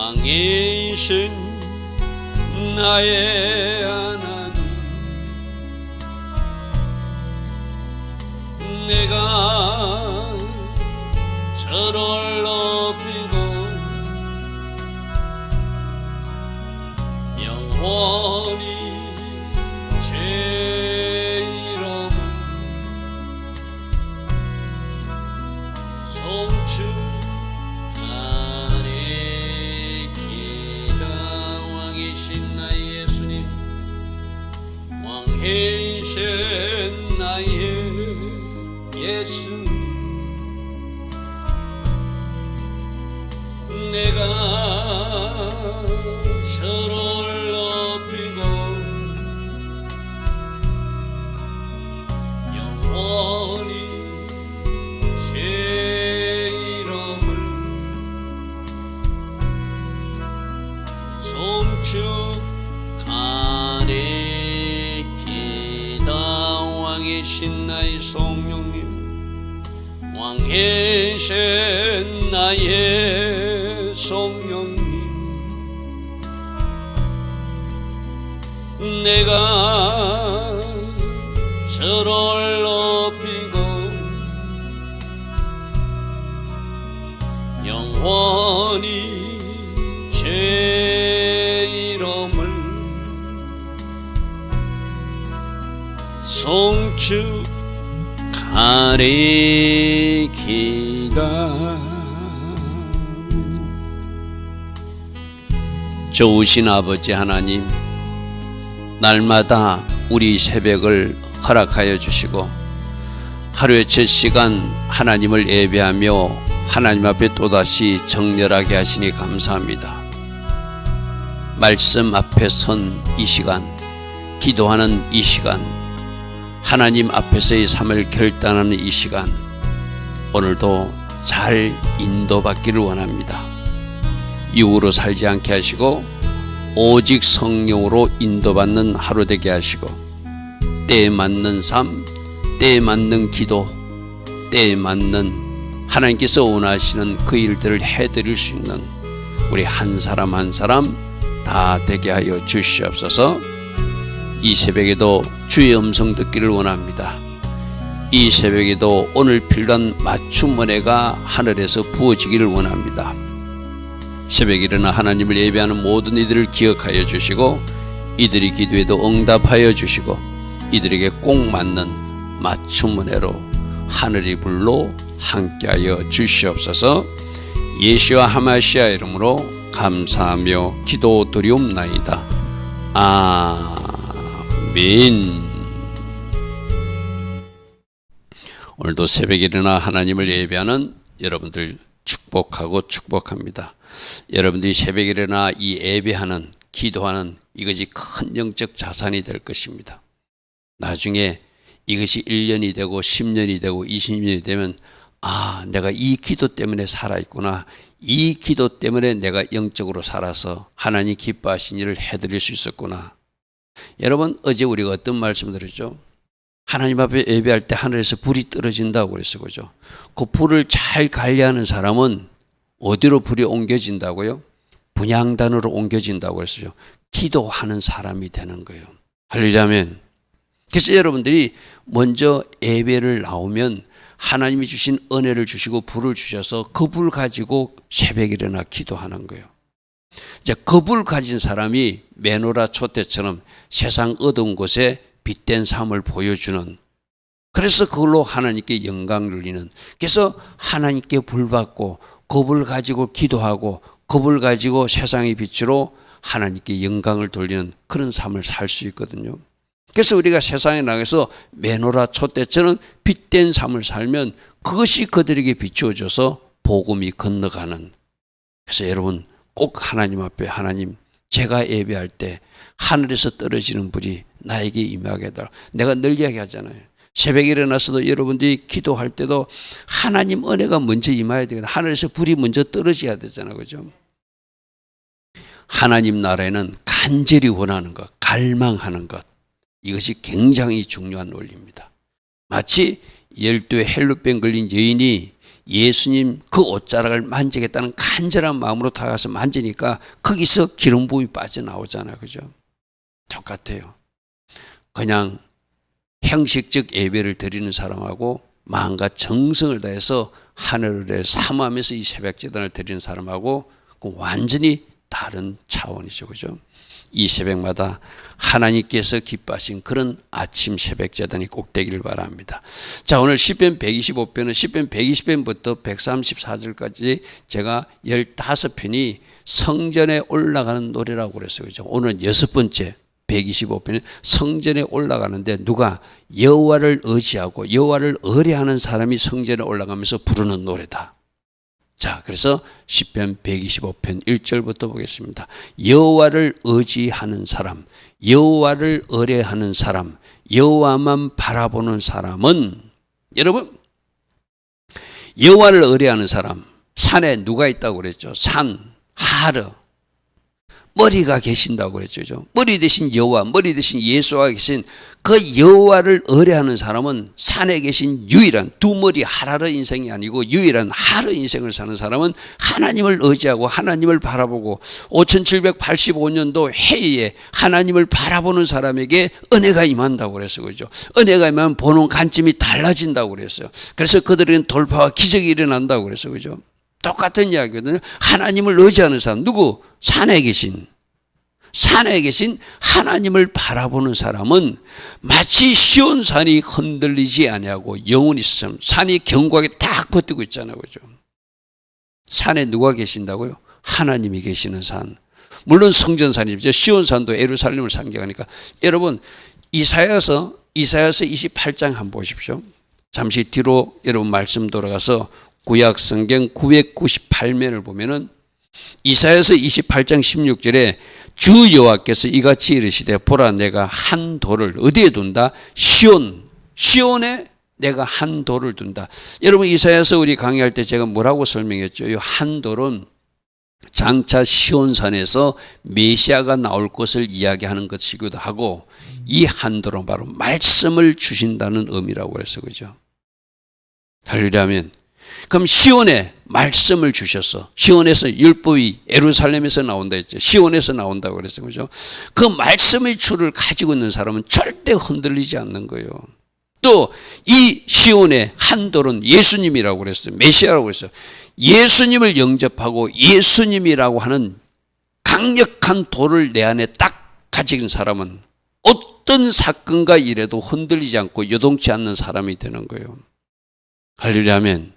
왕이신 나의 하나님, 내가 저를 높이고 영원히 제 이름을 송축하리이다. 왕이신 나의 예수님, 왕이신 나의 예수님, 내가 저를 높이고 영원히 제 이름을 송축하리이다. 왕이신 나의 성령님, 왕이신 나의 성령님, 내가 저를 높이고 영원히 제 이름을 송축하리이다. 좋으신 아버지 하나님, 날마다 우리 새벽을 허락하여 주시고 하루의 첫 시간 하나님을 예배하며 하나님 앞에 또다시 정렬하게 하시니 감사합니다. 말씀 앞에 선 이 시간, 기도하는 이 시간, 하나님 앞에서의 삶을 결단하는 이 시간, 오늘도 잘 인도받기를 원합니다. 육으로 살지 않게 하시고 오직 성령으로 인도받는 하루 되게 하시고, 때에 맞는 삶, 때에 맞는 기도, 때에 맞는 하나님께서 원하시는 그 일들을 해드릴 수 있는 우리 한 사람 한 사람 다 되게 하여 주시옵소서. 이 새벽에도 주의 음성 듣기를 원합니다. 이 새벽에도 오늘 필요한 맞춤 은혜가 하늘에서 부어지기를 원합니다. 새벽에 일어나 하나님을 예배하는 모든 이들을 기억하여 주시고, 이들이 기도에도 응답하여 주시고, 이들에게 꼭 맞는 맞춤 은혜로 하늘이 불로 함께하여 주시옵소서. 예수와 하마시아 이름으로 감사하며 기도드리옵나이다. 아멘. 오늘도 새벽에 일어나 하나님을 예배하는 여러분들 축복합니다. 여러분들이 새벽에 일어나 이 예배하는, 기도하는 이것이 큰 영적 자산이 될 것입니다. 나중에 이것이 1년이 되고 10년이 되고 20년이 되면, 내가 이 기도 때문에 살아있구나, 이 기도 때문에 내가 영적으로 살아서 하나님 기뻐하신 일을 해드릴 수 있었구나. 여러분, 어제 우리가 어떤 말씀 드렸죠? 하나님 앞에 예배할 때 하늘에서 불이 떨어진다고 그랬어요. 그죠? 그 불을 잘 관리하는 사람은 어디로 불이 옮겨진다고요? 분향단으로 옮겨진다고 그랬어요. 기도하는 사람이 되는 거예요. 할렐루야면. 그래서 여러분들이 먼저 예배를 나오면 하나님이 주신 은혜를 주시고 불을 주셔서 그 불 가지고 새벽에 일어나 기도하는 거예요. 이제 그 불 가진 사람이 메노라 촛대처럼 세상 어두운 곳에 빛된 삶을 보여주는, 그래서 그걸로 하나님께 영광 돌리는, 그래서 하나님께 불 받고 그 불 가지고 기도하고 그 불 가지고 세상의 빛으로 하나님께 영광을 돌리는 그런 삶을 살 수 있거든요. 그래서 우리가 세상에 나가서 메노라 촛대처럼 빛된 삶을 살면 그것이 그들에게 비추어져서 복음이 건너가는. 그래서 여러분 꼭 하나님 앞에, 하나님, 제가 예배할 때 하늘에서 떨어지는 불이 나에게 임하게 해달라. 내가 늘 이야기하잖아요. 새벽에 일어나서도 여러분들이 기도할 때도 하나님 은혜가 먼저 임해야 되거든요. 하늘에서 불이 먼저 떨어져야 되잖아요. 그죠? 하나님 나라에는 간절히 원하는 것, 갈망하는 것, 이것이 굉장히 중요한 원리입니다. 마치 12에 헬루병 걸린 여인이 예수님 그 옷자락을 만지겠다는 간절한 마음으로 다가가서 만지니까 거기서 기름 부음이 빠져나오잖아요. 그죠? 똑같아요. 그냥 형식적 예배를 드리는 사람하고 마음과 정성을 다해서 하늘을 사모하면서 이 새벽 제단을 드리는 사람하고 완전히 다른 차원이죠. 그죠? 이 새벽마다 하나님께서 기뻐하신 그런 아침 새벽 제단이 꼭 되기를 바랍니다. 자, 오늘 시편 125편은 시편 120편부터 134절까지 제가 15편이 성전에 올라가는 노래라고 그랬어요. 그죠? 오늘 6번째 125편은 성전에 올라가는데 누가 여호와를 의지하고 여호와를 의뢰하는 사람이 성전에 올라가면서 부르는 노래다. 자, 그래서 시편 125편 1절부터 보겠습니다. 여호와를 의지하는 사람, 여호와를 의뢰하는 사람, 여호와만 바라보는 사람은, 여러분, 여호와를 의뢰하는 사람, 산에 누가 있다고 그랬죠? 산, 하르, 머리가 계신다고 그랬죠. 머리 대신 여호와, 머리 대신 예수가 계신 그 여호와를 의뢰하는 사람은 산에 계신 유일한 두 머리 하라르 인생이 아니고 유일한 하르 인생을 사는 사람은 하나님을 의지하고 하나님을 바라보고 5785년도 해에 하나님을 바라보는 사람에게 은혜가 임한다고 그랬어요. 그죠? 은혜가 임하면 보는 관점이 달라진다고 그랬어요. 그래서 그들은 돌파와 기적이 일어난다고 그랬어요. 그죠? 똑같은 이야기거든요. 하나님을 의지하는 사람, 누구? 산에 계신 하나님을 바라보는 사람은 마치 시온산이 흔들리지 아니하고 영원히 있으면 산이 견고하게 딱 버티고 있잖아요. 그죠? 산에 누가 계신다고요? 하나님이 계시는 산. 물론 성전산이죠. 시온산도 예루살렘을 상징하니까. 여러분, 이사야서 28장 한번 보십시오. 잠시 뒤로 여러분 말씀 돌아가서 구약 성경 998면을 보면은 이사야서 28장 16절에 주 여호와께서 이같이 이르시되 보라 내가 한 돌을 어디에 둔다? 시온에 내가 한 돌을 둔다. 여러분 이사야서 우리 강의할 때 제가 뭐라고 설명했죠? 이 한 돌은 장차 시온산에서 메시아가 나올 것을 이야기하는 것이기도 하고 이 한 돌은 바로 말씀을 주신다는 의미라고 그랬어요. 그죠? 할렐루야면 그럼 시온에 말씀을 주셨어. 시온에서 율법이 예루살렘에서 나온다 했죠. 시온에서 나온다고 그랬어요. 그죠? 그 말씀의 줄을 가지고 있는 사람은 절대 흔들리지 않는 거예요. 또 이 시온의 한 돌은 예수님이라고 그랬어요. 메시아라고 그랬어요. 예수님을 영접하고 예수님이라고 하는 강력한 돌을 내 안에 딱 가진 사람은 어떤 사건과 일에도 흔들리지 않고 요동치 않는 사람이 되는 거예요. 할렐루야 아멘.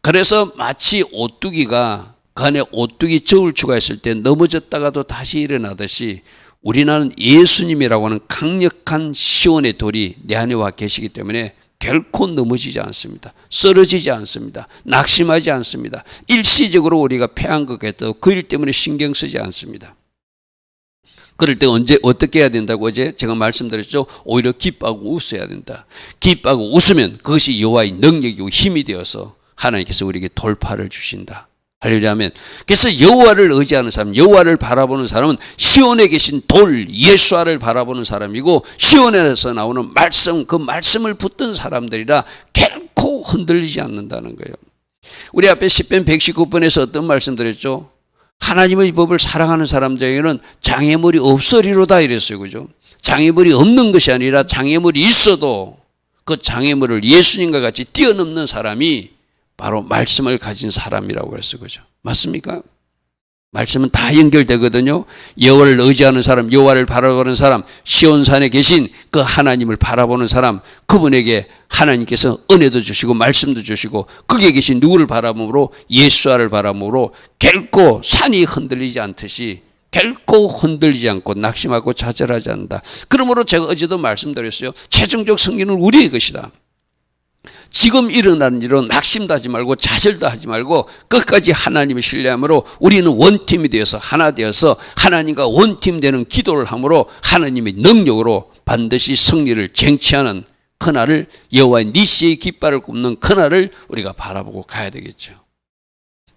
그래서 마치 오뚜기가 그 안에 오뚜기 저울추가 있을 때 넘어졌다가도 다시 일어나듯이 우리나라는 예수님이라고 하는 강력한 시온의 돌이 내 안에 와 계시기 때문에 결코 넘어지지 않습니다. 쓰러지지 않습니다. 낙심하지 않습니다. 일시적으로 우리가 패한 것 같아도 그 일 때문에 신경 쓰지 않습니다. 그럴 때 언제 어떻게 해야 된다고 어제 제가 말씀드렸죠. 오히려 기뻐하고 웃어야 된다. 기뻐하고 웃으면 그것이 여호와의 능력이고 힘이 되어서 하나님께서 우리에게 돌파를 주신다. 할렐루야 아멘. 그래서 여호와를 의지하는 사람, 여호와를 바라보는 사람은 시온에 계신 돌 예수와를 바라보는 사람이고 시온에서 나오는 말씀, 그 말씀을 붙든 사람들이라 결코 흔들리지 않는다는 거예요. 우리 앞에 시편 119편에서 어떤 말씀 드렸죠? 하나님의 법을 사랑하는 사람들에게는 장애물이 없으리로다 이랬어요. 그죠? 장애물이 없는 것이 아니라 장애물이 있어도 그 장애물을 예수님과 같이 뛰어넘는 사람이 바로 말씀을 가진 사람이라고 그랬어요. 그죠? 맞습니까? 말씀은 다 연결되거든요. 여호와를 의지하는 사람, 여호와를 바라보는 사람, 시온산에 계신 그 하나님을 바라보는 사람, 그분에게 하나님께서 은혜도 주시고 말씀도 주시고 거기에 계신 누구를 바라보므로 예수와를 바라보므로 결코 산이 흔들리지 않듯이 결코 흔들리지 않고 낙심하고 좌절하지 않는다. 그러므로 제가 어제도 말씀드렸어요. 최종적 승리는 우리의 것이다. 지금 일어나는 일로 낙심도 하지 말고 좌절도 하지 말고 끝까지 하나님을 신뢰함으로 우리는 원팀이 되어서 하나 되어서 하나님과 원팀 되는 기도를 함으로 하나님의 능력으로 반드시 승리를 쟁취하는 그날을 여호와의 니시의 깃발을 굽는 그날을 우리가 바라보고 가야 되겠죠.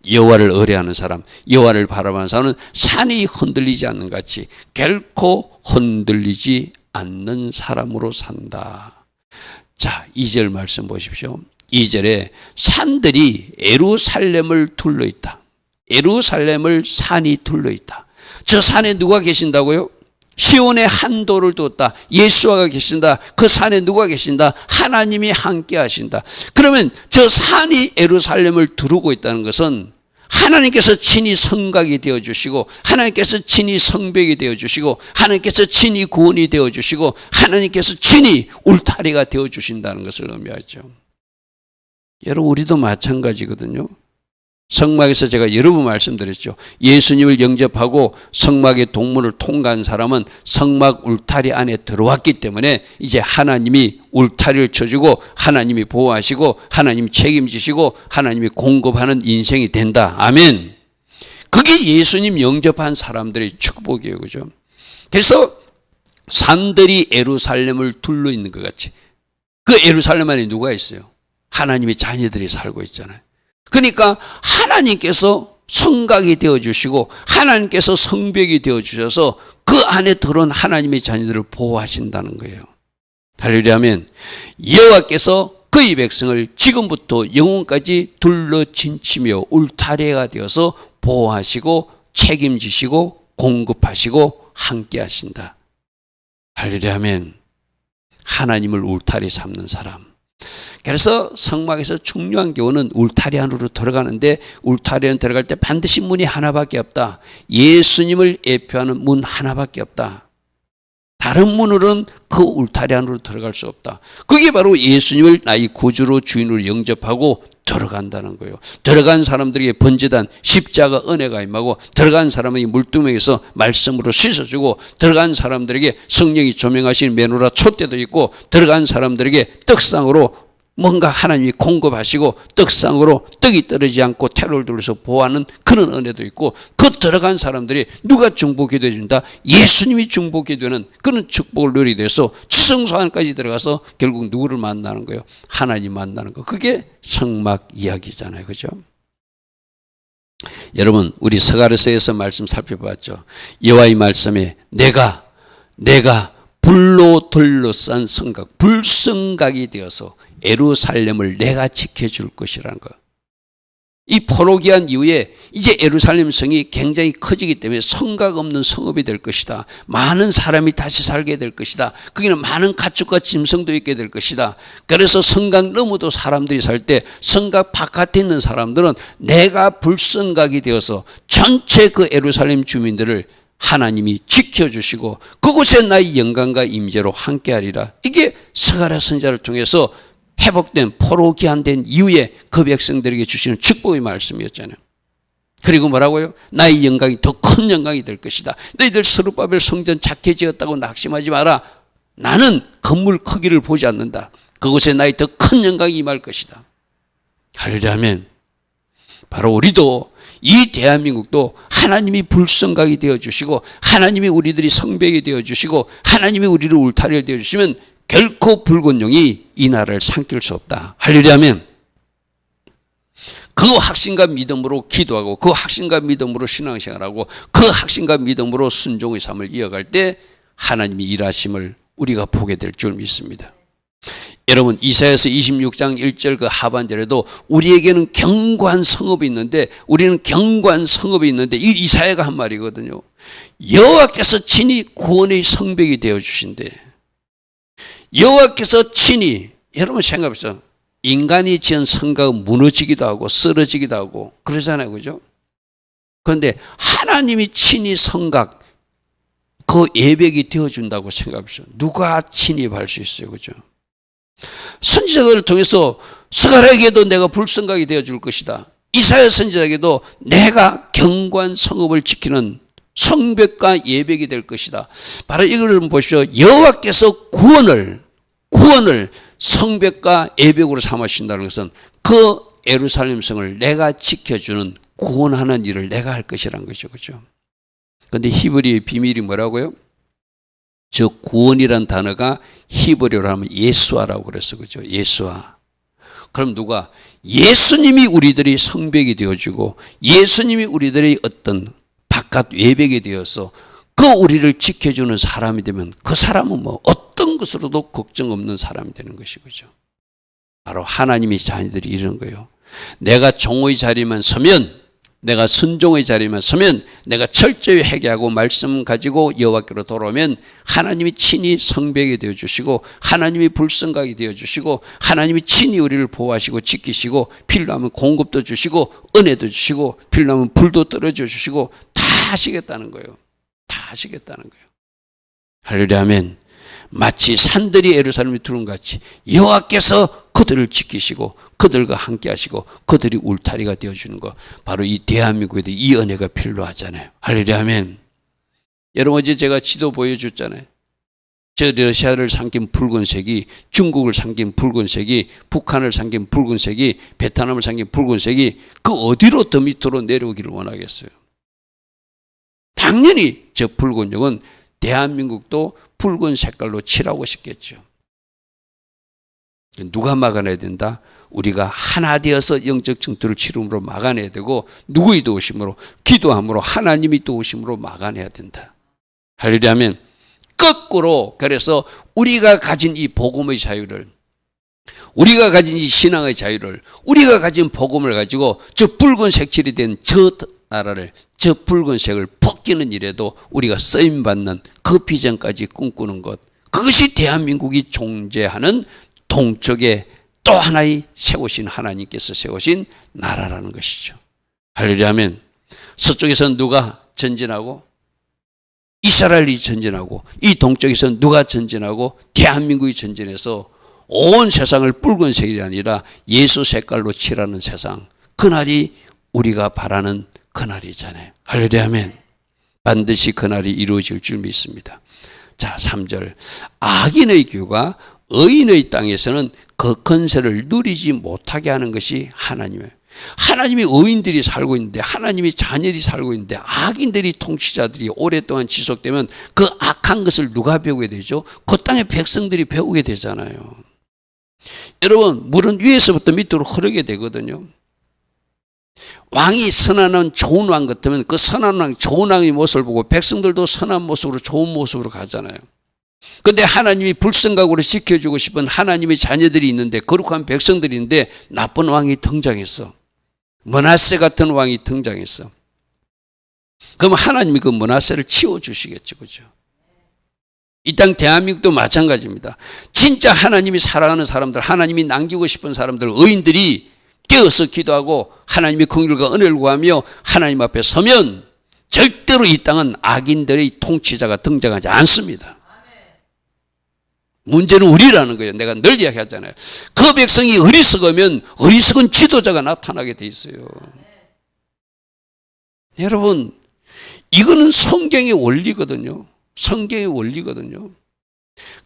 여호와를 의뢰하는 사람, 여호와를 바라보는 사람은 산이 흔들리지 않는 같이 결코 흔들리지 않는 사람으로 산다. 자, 2절 말씀 보십시오. 2절에 산들이 예루살렘을 둘러 있다. 예루살렘을 산이 둘러 있다. 저 산에 누가 계신다고요? 시온에 한 돌을 두었다. 예수가 계신다. 그 산에 누가 계신다? 하나님이 함께 하신다. 그러면 저 산이 예루살렘을 두르고 있다는 것은 하나님께서 친히 성곽이 되어주시고, 하나님께서 친히 성벽이 되어주시고, 하나님께서 친히 구원이 되어주시고, 하나님께서 친히 울타리가 되어주신다는 것을 의미하죠. 여러분, 우리도 마찬가지거든요. 성막에서 제가 여러 번 말씀드렸죠. 예수님을 영접하고 성막의 동문을 통과한 사람은 성막 울타리 안에 들어왔기 때문에 이제 하나님이 울타리를 쳐주고, 하나님이 보호하시고, 하나님이 책임지시고, 하나님이 공급하는 인생이 된다. 아멘. 그게 예수님 영접한 사람들의 축복이에요. 그죠? 그래서 산들이 예루살렘을 둘러 있는 것 같이, 그 예루살렘 안에 누가 있어요? 하나님의 자녀들이 살고 있잖아요. 그러니까 하나님께서 성곽이 되어주시고, 하나님께서 성벽이 되어주셔서 그 안에 들어온 하나님의 자녀들을 보호하신다는 거예요. 할렐루야 하면, 여호와께서 그의 백성을 지금부터 영원까지 둘러 진치며 울타리가 되어서 보호하시고 책임지시고 공급하시고 함께 하신다. 할렐루야 하면, 하나님을 울타리 삼는 사람. 그래서 성막에서 중요한 교훈은 울타리 안으로 들어가는데, 울타리 안에 들어갈 때 반드시 문이 하나밖에 없다. 예수님을 예표하는 문 하나밖에 없다. 다른 문으로는 그 울타리 안으로 들어갈 수 없다. 그게 바로 예수님을 나의 구주로 주인으로 영접하고 들어간다는 거예요. 들어간 사람들에게 번제단 십자가 은혜가 임하고, 들어간 사람에게 물두멍에서 말씀으로 씻어주고, 들어간 사람들에게 성령이 조명하신 메노라 촛대도 있고, 들어간 사람들에게 떡상으로 뭔가 하나님이 공급하시고, 떡상으로 떡이 떨어지지 않고 테러를 둘러서 보호하는 그런 은혜도 있고, 그 들어간 사람들이 누가 중보기도 해준다? 예수님이 중보기도 하는 그런 축복을 누리게 돼서 지성소 안까지 들어가서 결국 누구를 만나는 거예요? 하나님 만나는 거. 그게 성막 이야기잖아요. 그죠? 여러분, 우리 스가랴서에서 말씀 살펴봤죠. 여호와의 말씀에 내가 불로 둘러싼 성곽, 불성곽이 되어서 예루살렘을 내가 지켜줄 것이라는 거. 이 포로기한 이후에 이제 예루살렘 성이 굉장히 커지기 때문에 성곽 없는 성읍이 될 것이다. 많은 사람이 다시 살게 될 것이다. 거기는 많은 가축과 짐승도 있게 될 것이다. 그래서 성곽 너머도 사람들이 살 때 성곽 바깥에 있는 사람들은 내가 불성곽이 되어서 전체 그 예루살렘 주민들을 하나님이 지켜주시고 그곳에 나의 영광과 임재로 함께하리라. 이게 스가랴 선지자를 통해서 회복된 포로 기한된 이후에 그 백성들에게 주시는 축복의 말씀이었잖아요. 그리고 뭐라고요? 나의 영광이 더 큰 영광이 될 것이다. 너희들 스룹바벨 성전 작게 지었다고 낙심하지 마라. 나는 건물 크기를 보지 않는다. 그곳에 나의 더 큰 영광이 임할 것이다. 할렐루야 하면, 바로 우리도 이 대한민국도 하나님이 불성각이 되어주시고, 하나님이 우리들이 성벽이 되어주시고, 하나님이 우리를 울타리를 되어주시면 결코 붉은 용이 이 나라를 삼킬 수 없다. 할렐루야 하면, 그 확신과 믿음으로 기도하고, 그 확신과 믿음으로 신앙생활하고, 그 확신과 믿음으로 순종의 삶을 이어갈 때 하나님이 일하심을 우리가 보게 될 줄 믿습니다. 여러분, 이사야서 26장 1절 그 하반절에도 우리에게는 견고한 성읍이 있는데, 우리는 견고한 성읍이 있는데, 이 이사야가 한 말이거든요. 여호와께서 친히 구원의 성벽이 되어주신대. 여호와께서 친히, 여러분 생각해보세요. 인간이 지은 성곽은 무너지기도 하고 쓰러지기도 하고 그러잖아요. 그죠? 그런데 하나님이 친히 성곽, 그 예배가 되어준다고 생각해보세요. 누가 침입할 수 있어요? 그죠? 선지자들을 통해서 스가랴에게도 내가 불성각이 되어줄 것이다. 이사야 선지자에게도 내가 견고한 성읍을 지키는 성벽과 예배가 될 것이다. 바로 이걸 보십시오. 여호와께서 구원을 성벽과 예배으로 삼으신다는 것은 그 예루살렘 성을 내가 지켜주는 구원하는 일을 내가 할 것이라는 것이죠. 그죠? 그런데 히브리의 비밀이 뭐라고요? 저 구원이란 단어가 히브리어로 하면 예수아라고 그랬어. 그죠? 예수아. 그럼 누가? 예수님이 우리들이 성벽이 되어주고, 예수님이 우리들의 어떤 바깥 외벽이 되어서 그 우리를 지켜주는 사람이 되면 그 사람은 뭐 어떤 것으로도 걱정 없는 사람이 되는 것이죠. 바로 하나님의 자녀들이 이러는 거예요. 내가 종의 자리만 서면, 내가 순종의 자리만 서면, 내가 철저히 회개하고 말씀 가지고 여호와께로 돌아오면 하나님이 친히 성벽이 되어주시고 하나님이 불성각이 되어주시고 하나님이 친히 우리를 보호하시고 지키시고 필요하면 공급도 주시고 은혜도 주시고 필요하면 불도 떨어져 주시고 다 하시겠다는 거예요. 다 하시겠다는 거예요. 할렐루야 아멘. 마치 산들이 예루살렘에 두른 같이 여호와께서 그들을 지키시고 그들과 함께 하시고 그들이 울타리가 되어주는 것, 바로 이 대한민국에도 이 은혜가 필요하잖아요. 할렐루야 아멘. 여러분 어제 제가 지도 보여줬잖아요. 저 러시아를 삼킨 붉은색이, 중국을 삼킨 붉은색이, 북한을 삼킨 붉은색이, 베트남을 삼킨 붉은색이 그 어디로 더 밑으로 내려오기를 원하겠어요. 당연히 저 붉은색은 대한민국도 붉은 색깔로 칠하고 싶겠죠. 누가 막아내야 된다? 우리가 하나 되어서 영적 전투를 치름으로 막아내야 되고, 누구의 도우심으로? 기도함으로, 하나님이 도우심으로 막아내야 된다. 할렐루야 하면 거꾸로, 그래서 우리가 가진 이 복음의 자유를, 우리가 가진 이 신앙의 자유를, 우리가 가진 복음을 가지고 저 붉은 색칠이 된 저 나라를, 저 붉은색을 벗기는 일에도 우리가 쓰임받는 그 비전까지 꿈꾸는 것, 그것이 대한민국이 존재하는 동쪽에 또 하나의 세우신, 하나님께서 세우신 나라라는 것이죠. 할렐루야 아멘. 서쪽에서는 누가 전진하고, 이스라엘이 전진하고, 이 동쪽에서는 누가 전진하고, 대한민국이 전진해서 온 세상을 붉은색이 아니라 예수 색깔로 칠하는 세상, 그날이 우리가 바라는 그날이잖아요. 할렐루야 아멘. 반드시 그날이 이루어질 줄 믿습니다. 자, 3절. 악인의 규가 의인의 땅에서는 그 건설을 누리지 못하게 하는 것이 하나님이에요. 하나님이 의인들이 살고 있는데, 하나님이 자녀들이 살고 있는데, 악인들이, 통치자들이 오랫동안 지속되면 그 악한 것을 누가 배우게 되죠? 그 땅의 백성들이 배우게 되잖아요. 여러분, 물은 위에서부터 밑으로 흐르게 되거든요. 왕이 선한 왕, 좋은 왕 같으면 그 선한 왕, 좋은 왕의 모습을 보고 백성들도 선한 모습으로, 좋은 모습으로 가잖아요. 그런데 하나님이 불성각으로 지켜주고 싶은 하나님의 자녀들이 있는데, 거룩한 백성들이 있는데 나쁜 왕이 등장했어. 므낫세 같은 왕이 등장했어. 그럼 하나님이 그 므낫세를 치워주시겠죠, 그죠? 이 땅 대한민국도 마찬가지입니다. 진짜 하나님이 사랑하는 사람들, 하나님이 남기고 싶은 사람들, 의인들이 깨어서 기도하고 하나님의 긍휼과 은혜를 구하며 하나님 앞에 서면 절대로 이 땅은 악인들의 통치자가 등장하지 않습니다. 문제는 우리라는 거예요. 내가 늘 이야기하잖아요. 그 백성이 어리석으면 어리석은 지도자가 나타나게 돼 있어요. 여러분, 이거는 성경의 원리거든요. 성경의 원리거든요.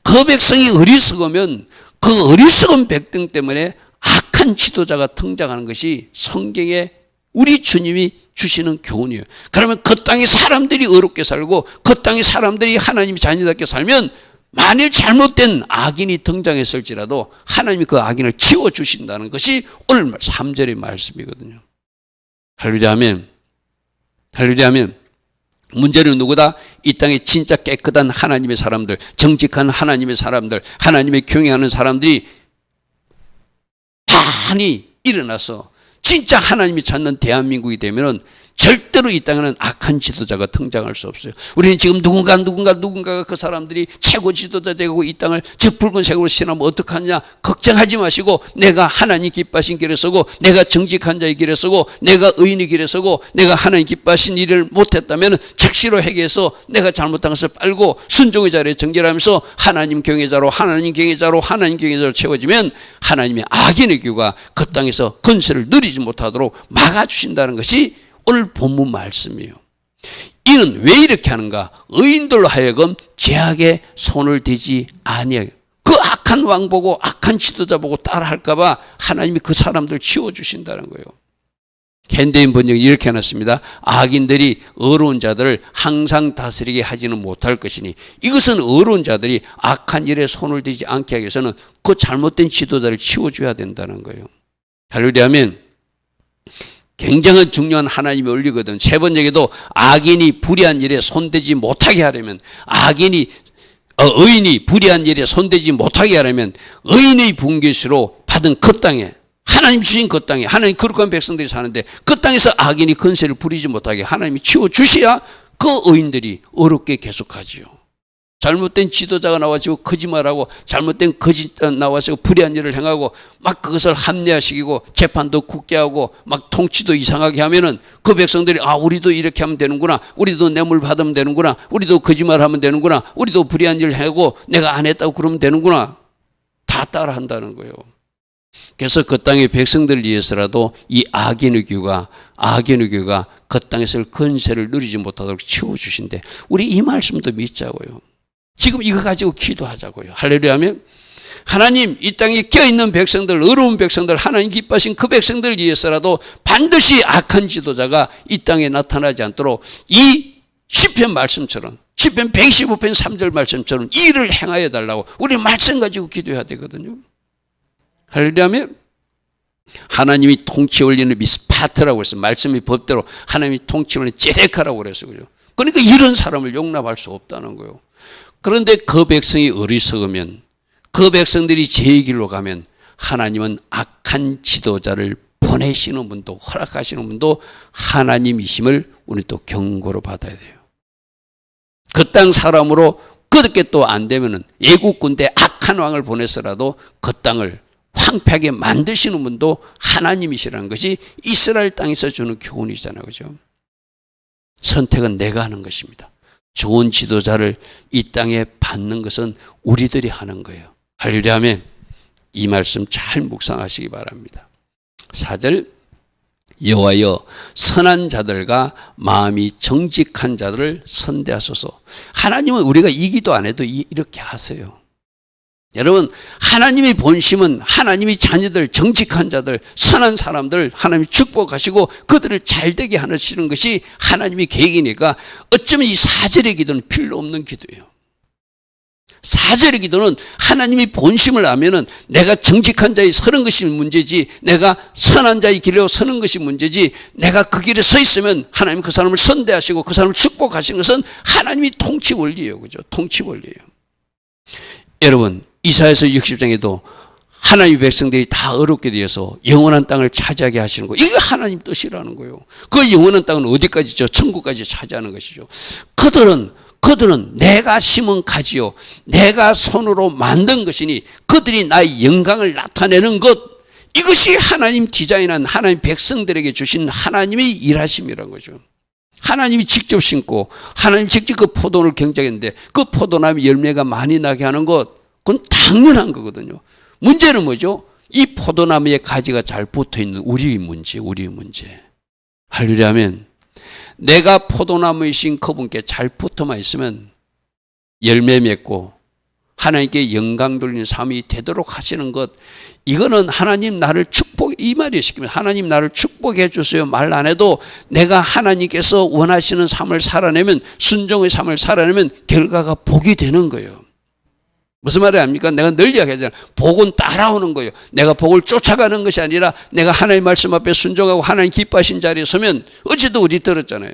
그 백성이 어리석으면 그 어리석은 백성 때문에 악한 지도자가 등장하는 것이 성경에 우리 주님이 주시는 교훈이에요. 그러면 그 땅의 사람들이 어렵게 살고 그 땅의 사람들이 하나님의 자녀답게 살면 만일 잘못된 악인이 등장했을지라도 하나님이 그 악인을 치워주신다는 것이 오늘 3절의 말씀이거든요. 할렐루야 아멘. 할렐루야 아멘. 문제는 누구다? 이 땅에 진짜 깨끗한 하나님의 사람들, 정직한 하나님의 사람들, 하나님의 경외하는 사람들이 많이 일어나서 진짜 하나님이 찾는 대한민국이 되면은 절대로 이 땅에는 악한 지도자가 등장할 수 없어요. 우리는 지금 누군가가 그 사람들이 최고 지도자 되고 이 땅을 저 붉은색으로 칠하면 어떡하냐 걱정하지 마시고, 내가 하나님 기뻐하신 길에 서고, 내가 정직한 자의 길에 서고, 내가 의인의 길에 서고, 내가 하나님 기뻐하신 일을 못했다면 즉시로 회개해서 내가 잘못한 것을 빨고 순종의 자리에 정결하면서 하나님 경외자로 채워지면 하나님의 악인의 규가 그 땅에서 건설을 누리지 못하도록 막아주신다는 것이 오늘 본문 말씀이에요. 이는 왜 이렇게 하는가? 의인들로 하여금 죄악에 손을 대지 아니하게. 그 악한 왕 보고 악한 지도자 보고 따라할까 봐 하나님이 그 사람들 치워주신다는 거예요. 현대인 번역이 이렇게 해놨습니다. 악인들이 어려운 자들을 항상 다스리게 하지는 못할 것이니, 이것은 어려운 자들이 악한 일에 손을 대지 않게 하기 위해서는 그 잘못된 지도자를 치워줘야 된다는 거예요. 할렐루야 아멘. 굉장한 중요한 하나님의 원리거든. 세 번째에도 악인이 불의한 일에 손대지 못하게 하려면, 의인이 불의한 일에 손대지 못하게 하려면 의인의 분깃으로 받은 그 땅에, 하나님 주신 그 땅에, 하나님 거룩한 백성들이 사는데 그 땅에서 악인이 권세를 부리지 못하게 하나님이 치워주셔야 그 의인들이 어렵게 계속하지요. 잘못된 지도자가 나와서 거짓말하고 잘못된 거짓 나와서 불의한 일을 행하고 막 그것을 합리화시키고 재판도 굳게 하고 막 통치도 이상하게 하면은 그 백성들이 우리도 이렇게 하면 되는구나, 우리도 뇌물 받으면 되는구나, 우리도 거짓말하면 되는구나, 우리도 불의한 일을 하고 내가 안 했다고 그러면 되는구나, 다 따라한다는 거예요. 그래서 그 땅의 백성들을 위해서라도 이 악인의 교가 그 땅에서 권세를 누리지 못하도록 치워주신대. 우리 이 말씀도 믿자고요. 지금 이거 가지고 기도하자고요. 할렐루야면 하나님, 이 땅에 껴있는 백성들, 어려운 백성들, 하나님 기뻐하신 그 백성들을 위해서라도 반드시 악한 지도자가 이 땅에 나타나지 않도록 이 시편 말씀처럼, 시편 115편 3절 말씀처럼 이 일을 행하여 달라고 우리 말씀 가지고 기도해야 되거든요. 할렐루야면 하나님이 통치 원리는 미스파트라고 해서 말씀의 법대로 하나님이 통치 원리는 제데카라고 그랬어요. 그죠? 그러니까 이런 사람을 용납할 수 없다는 거예요. 그런데 그 백성이 어리석으면, 그 백성들이 제 길로 가면 하나님은 악한 지도자를 보내시는 분도, 허락하시는 분도 하나님이심을 우리 또 경고로 받아야 돼요. 그 땅 사람으로 그렇게 또 안 되면은 애국 군대 악한 왕을 보내서라도 그 땅을 황폐하게 만드시는 분도 하나님이시라는 것이 이스라엘 땅에서 주는 교훈이잖아요. 그죠? 선택은 내가 하는 것입니다. 좋은 지도자를 이 땅에 받는 것은 우리들이 하는 거예요. 할렐루야 하면 이 말씀 잘 묵상하시기 바랍니다. 4절, 여호와여 선한 자들과 마음이 정직한 자들을 선대하소서. 하나님은 우리가 이 기도 안 해도 이렇게 하세요. 여러분, 하나님의 본심은 하나님이 자녀들, 정직한 자들, 선한 사람들 하나님이 축복하시고 그들을 잘되게 하시는 것이 하나님의 계획이니까 어쩌면 이 4절의 기도는 필요 없는 기도예요. 4절의 기도는 하나님의 본심을 알면은 내가 정직한 자에 서는 것이 문제지, 내가 선한 자의 길로 서는 것이 문제지, 내가 그 길에 서 있으면 하나님 그 사람을 선대하시고 그 사람을 축복하시는 것은 하나님의 통치 원리예요. 그죠? 통치 원리예요. 여러분, 이사야서 60장에도 하나님의 백성들이 다 어렵게 되어서 영원한 땅을 차지하게 하시는 거, 이거 하나님 뜻이라는 거예요. 그 영원한 땅은 어디까지죠? 천국까지 차지하는 것이죠. 그들은 내가 심은 가지요, 내가 손으로 만든 것이니 그들이 나의 영광을 나타내는 것, 이것이 하나님 디자인한 하나님 백성들에게 주신 하나님의 일하심이라는 거죠. 하나님이 직접 심고 하나님 직접 그 포도를 경작했는데 그 포도나무 열매가 많이 나게 하는 것, 그건 당연한 거거든요. 문제는 뭐죠? 이 포도나무에 가지가 잘 붙어있는 우리의 문제. 할렐루야 하면 내가 포도나무이신 그분께 잘 붙어만 있으면 열매 맺고 하나님께 영광 돌리는 삶이 되도록 하시는 것, 이거는 하나님 나를 이 말이 시키면 하나님 나를 축복해 주세요 말 안 해도 내가 하나님께서 원하시는 삶을 살아내면, 순종의 삶을 살아내면 결과가 복이 되는 거예요. 무슨 말이 아닙니까? 내가 늘 이야기하잖아요. 복은 따라오는 거예요. 내가 복을 쫓아가는 것이 아니라 내가 하나님 말씀 앞에 순종하고 하나님 기뻐하신 자리에 서면, 어제도 우리 들었잖아요.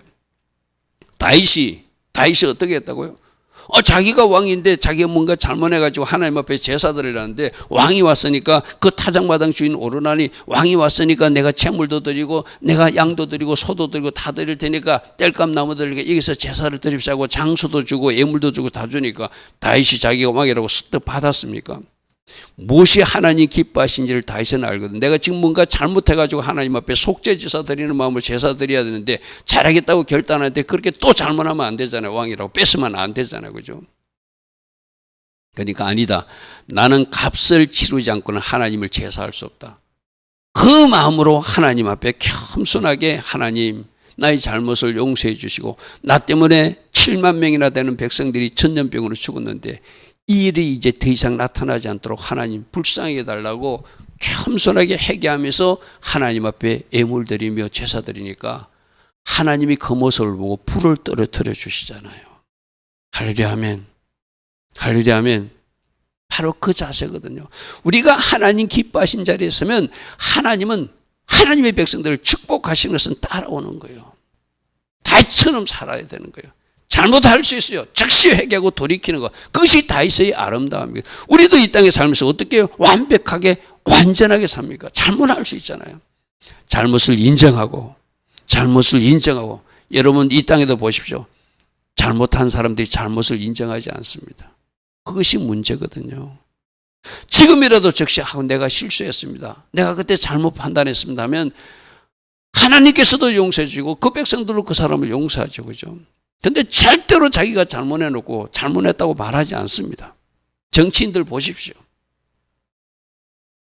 다윗이 어떻게 했다고요? 자기가 왕인데 자기가 뭔가 잘못해가지고 하나님 앞에 제사 드리라는데, 왕이 왔으니까 그 타작마당 주인 오르나니 왕이 왔으니까 내가 채물도 드리고 내가 양도 드리고 소도 드리고 다 드릴 테니까 땔감 나무 드리니까 여기서 제사를 드립시고 장수도 주고 예물도 주고 다 주니까 다윗이 자기가 왕이라고 쓱 받았습니까? 무엇이 하나님 기뻐하신지를 다윗은 알거든. 내가 지금 뭔가 잘못해가지고 하나님 앞에 속죄제사 드리는 마음으로 제사 드려야 되는데 잘하겠다고 결단하는데 그렇게 또 잘못하면 안 되잖아요. 왕이라고 뺏으면 안 되잖아요. 그죠? 그러니까 아니다, 나는 값을 치르지 않고는 하나님을 제사할 수 없다. 그 마음으로 하나님 앞에 겸손하게, 하나님 나의 잘못을 용서해 주시고, 나 때문에 7만 명이나 되는 백성들이 전염병으로 죽었는데 이 일이 이제 더 이상 나타나지 않도록 하나님 불쌍히 해달라고 겸손하게 회개하면서 하나님 앞에 예물 드리며 제사 드리니까 하나님이 그 모습을 보고 불을 떨어뜨려 주시잖아요. 할렐루야 아멘. 할렐루야 아멘. 바로 그 자세거든요. 우리가 하나님 기뻐하신 자리에 서면 하나님은 하나님의 백성들을 축복하시는 것은 따라오는 거예요. 다윗처럼 살아야 되는 거예요. 잘못할 수 있어요. 즉시 회개하고 돌이키는 것, 그것이 다윗의 아름다움입니다. 우리도 이 땅에 살면서 어떻게 완벽하게 완전하게 삽니까? 잘못할 수 있잖아요. 잘못을 인정하고 여러분 이 땅에도 보십시오. 잘못한 사람들이 잘못을 인정하지 않습니다. 그것이 문제거든요. 지금이라도 즉시 내가 실수했습니다. 내가 그때 잘못 판단했습니다 하면 하나님께서도 용서해 주시고 그 백성들도 그 사람을 용서하죠. 그죠? 근데 절대로 자기가 잘못해놓고 잘못했다고 말하지 않습니다. 정치인들 보십시오.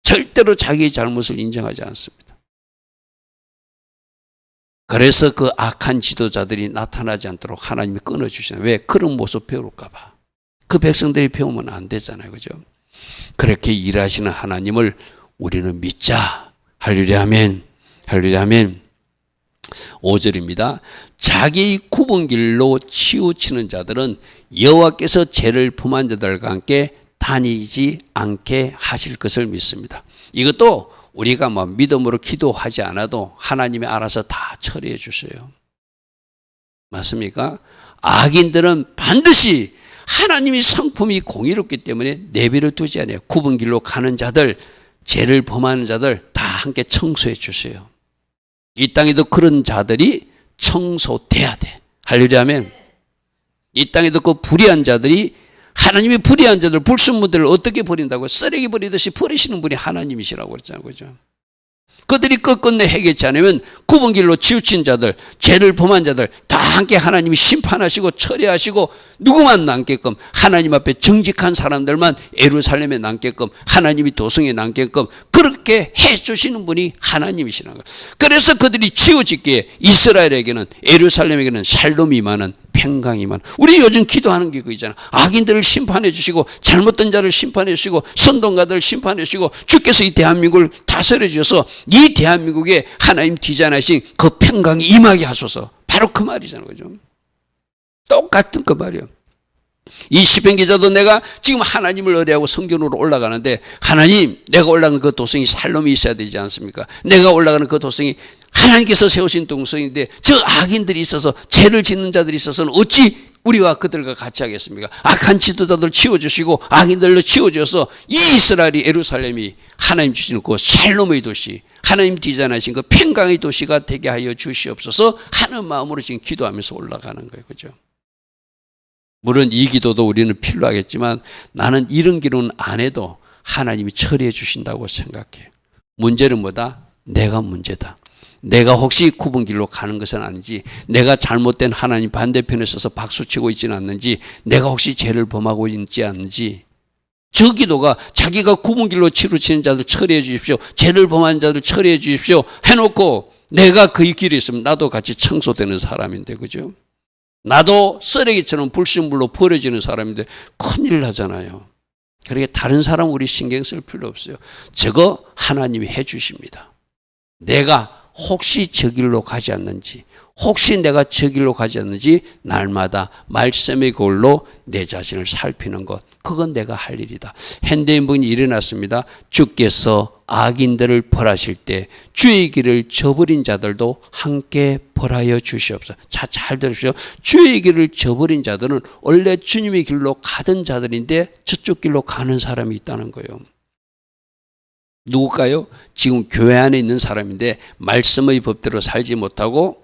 절대로 자기의 잘못을 인정하지 않습니다. 그래서 그 악한 지도자들이 나타나지 않도록 하나님이 끊어주시나요? 왜? 그런 모습 배울까 봐. 그 백성들이 배우면 안 되잖아요. 그죠? 그렇게 일하시는 하나님을 우리는 믿자. 할렐루야 아멘. 할렐루야 아멘. 5절입니다. 자기의 굽은 길로 치우치는 자들은 여호와께서 죄를 범한 자들과 함께 다니지 않게 하실 것을 믿습니다. 이것도 우리가 믿음으로 기도하지 않아도 하나님이 알아서 다 처리해 주세요. 맞습니까? 악인들은 반드시 하나님의 성품이 공의롭기 때문에 내버려 두지 않아요. 굽은 길로 가는 자들, 죄를 범하는 자들 다 함께 청소해 주세요. 이 땅에도 그런 자들이 청소돼야 돼. 할렐루야 아멘. 이 땅에도 그 불의한 자들이 하나님이 불의한 자들, 불순물들을 어떻게 버린다고? 쓰레기 버리듯이 버리시는 분이 하나님이시라고 그랬잖아요. 그죠? 그들이 끝끝내 해결치 않으면 굽은 길로 치우친 자들, 죄를 범한 자들 다 함께 하나님이 심판하시고 처리하시고 누구만 남게끔 하나님 앞에 정직한 사람들만 예루살렘에 남게끔 하나님이 도성에 남게끔 그렇게 해주시는 분이 하나님이시라는 거예요. 그래서 그들이 치우치기에 이스라엘에게는 예루살렘에게는 샬롬이 많은 평강이 많은. 우리 요즘 기도하는 게 그거잖아. 악인들을 심판해 주시고 잘못된 자를 심판해 주시고 선동가들을 심판해 주시고 주께서 이 대한민국을 다스려 주셔서 이 대한민국에 하나님 디자인하신 그 평강이 임하게 하소서. 바로 그 말이잖아요. 그죠? 똑같은 그 말이에요. 이 시편 기자도 내가 지금 하나님을 의뢰하고 성전으로 올라가는데 하나님 내가 올라가는 그 도성이 살롬이 있어야 되지 않습니까? 내가 올라가는 그 도성이 하나님께서 세우신 동성인데 저 악인들이 있어서 죄를 짓는 자들이 있어서는 어찌 우리와 그들과 같이 하겠습니까? 악한 지도자들 치워주시고 악인들로 치워줘서 이 이스라엘이 예루살렘이 하나님 주시는 그 샬롬의 도시 하나님 디자인하신 그 평강의 도시가 되게 하여 주시옵소서 하는 마음으로 지금 기도하면서 올라가는 거예요. 그죠? 물론 이 기도도 우리는 필요하겠지만 나는 이런 기도는 안 해도 하나님이 처리해 주신다고 생각해요. 문제는 뭐다? 내가 문제다. 내가 혹시 굽은 길로 가는 것은 아닌지, 내가 잘못된 하나님 반대편에 서서 박수치고 있지는 않는지, 내가 혹시 죄를 범하고 있지 않는지. 저 기도가 자기가 굽은 길로 치루치는 자들 처리해 주십시오, 죄를 범한 자들 처리해 주십시오 해놓고 내가 그 길에 있으면 나도 같이 청소되는 사람인데, 그죠? 나도 쓰레기처럼 불순물로 버려지는 사람인데 큰일 나잖아요. 그러니까 다른 사람 우리 신경 쓸 필요 없어요. 저거 하나님이 해 주십니다. 내가 혹시 저 길로 가지 않는지, 혹시 내가 저 길로 가지 않는지 날마다 말씀의 골로 내 자신을 살피는 것, 그건 내가 할 일이다. 현대인분이 일어났습니다. 주께서 악인들을 벌하실 때 주의 길을 저버린 자들도 함께 벌하여 주시옵소서. 자, 잘 들으십시오. 주의 길을 저버린 자들은 원래 주님의 길로 가던 자들인데 저쪽 길로 가는 사람이 있다는 거예요. 누굴까요? 지금 교회 안에 있는 사람인데 말씀의 법대로 살지 못하고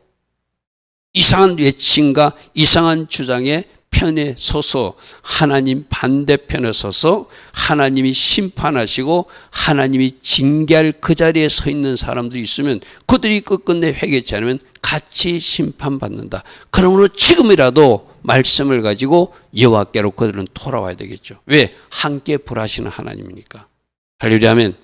이상한 외침과 이상한 주장에 편에 서서 하나님 반대편에 서서 하나님이 심판하시고 하나님이 징계할 그 자리에 서 있는 사람들이 있으면 그들이 끝끝내 회개치 않으면 같이 심판받는다. 그러므로 지금이라도 말씀을 가지고 여호와께로 그들은 돌아와야 되겠죠. 왜? 함께 불하시는 하나님이니까. 할렐루야 아멘.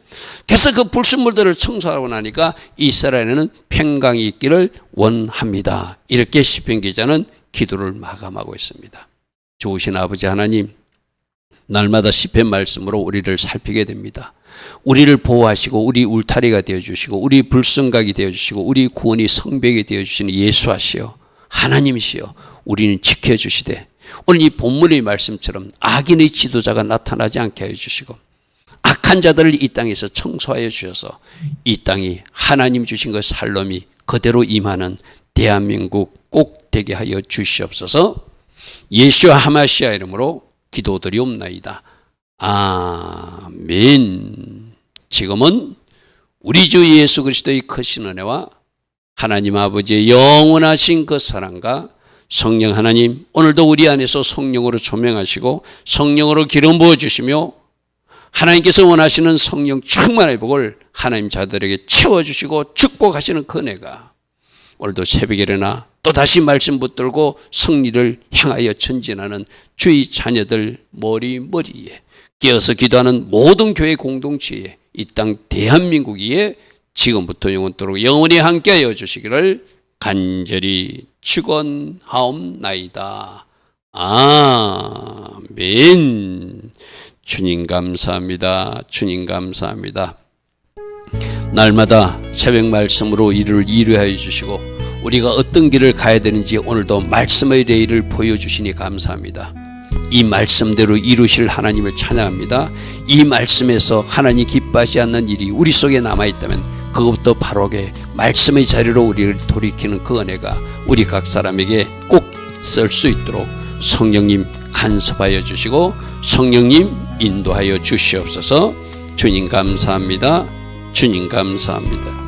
그래서 그 불순물들을 청소하고 나니까 이스라엘에는 평강이 있기를 원합니다. 이렇게 시편 기자는 기도를 마감하고 있습니다. 좋으신 아버지 하나님, 날마다 시편 말씀으로 우리를 살피게 됩니다. 우리를 보호하시고 우리 울타리가 되어주시고 우리 불순각이 되어주시고 우리 구원이 성벽이 되어주시는 예수하시오, 하나님이시오, 우리는 지켜주시되 오늘 이 본문의 말씀처럼 악인의 지도자가 나타나지 않게 해주시고 악한 자들을 이 땅에서 청소하여 주셔서 이 땅이 하나님 주신 그 살롬이 그대로 임하는 대한민국 꼭 되게 하여 주시옵소서. 예수와 하마시아 이름으로 기도드리옵나이다. 아멘. 지금은 우리 주 예수 그리스도의 크신 은혜와 하나님 아버지의 영원하신 그 사랑과 성령 하나님, 오늘도 우리 안에서 성령으로 조명하시고 성령으로 기름 부어주시며 하나님께서 원하시는 성령 충만의 복을 하나님 자들에게 채워주시고 축복하시는 그 은혜가 오늘도 새벽에 일어나 또다시 말씀 붙들고 승리를 향하여 전진하는 주의 자녀들 머리에 깨어서 기도하는 모든 교회 공동체에 이 땅 대한민국 위에 지금부터 영원토록 영원히 함께하여 주시기를 간절히 축원하옵나이다. 아멘. 주님 감사합니다. 주님 감사합니다. 날마다 새벽 말씀으로 이를 이루하여 주시고 우리가 어떤 길을 가야 되는지 오늘도 말씀의 레일을 보여주시니 감사합니다. 이 말씀대로 이루실 하나님을 찬양합니다. 이 말씀에서 하나님 기뻐하지 않는 일이 우리 속에 남아있다면 그것부터 바로게 말씀의 자리로 우리를 돌이키는 그 은혜가 우리 각 사람에게 꼭 쓸 수 있도록 성령님 간섭하여 주시고 성령님 인도하여 주시옵소서. 주님 감사합니다. 주님 감사합니다.